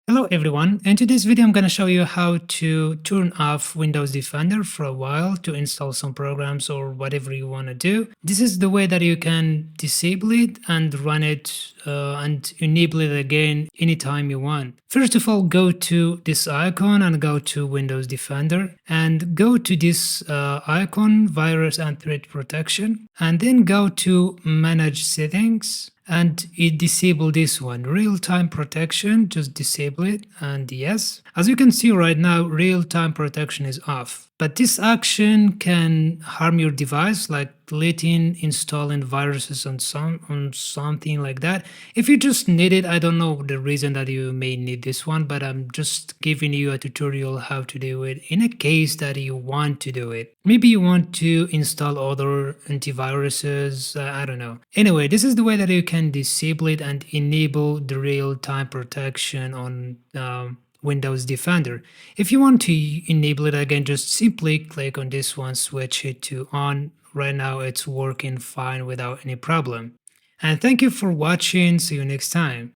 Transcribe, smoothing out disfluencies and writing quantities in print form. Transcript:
Hello everyone, in today's video I'm going to show you how to turn off Windows Defender for a while to install some programs or whatever you want to do. This is the way that you can disable it and run it and enable it again anytime you want. First of all, go to this icon and go to Windows Defender and go to this icon, Virus and Threat Protection, and then go to Manage Settings. And it disable this one, real-time protection, just disable it, and yes. As you can see right now, real-time protection is off. But this action can harm your device, like letting installing viruses on something like that. If you just need it, I don't know the reason that you may need this one, but I'm just giving you a tutorial how to do it in a case that you want to do it. Maybe you want to install other antiviruses, I don't know. Anyway, this is the way that you can disable it and enable the real-time protection on Windows Defender. If you want to enable it again, just simply click on this one, switch it to on. Right now it's working fine without any problem. And thank you for watching. See you next time.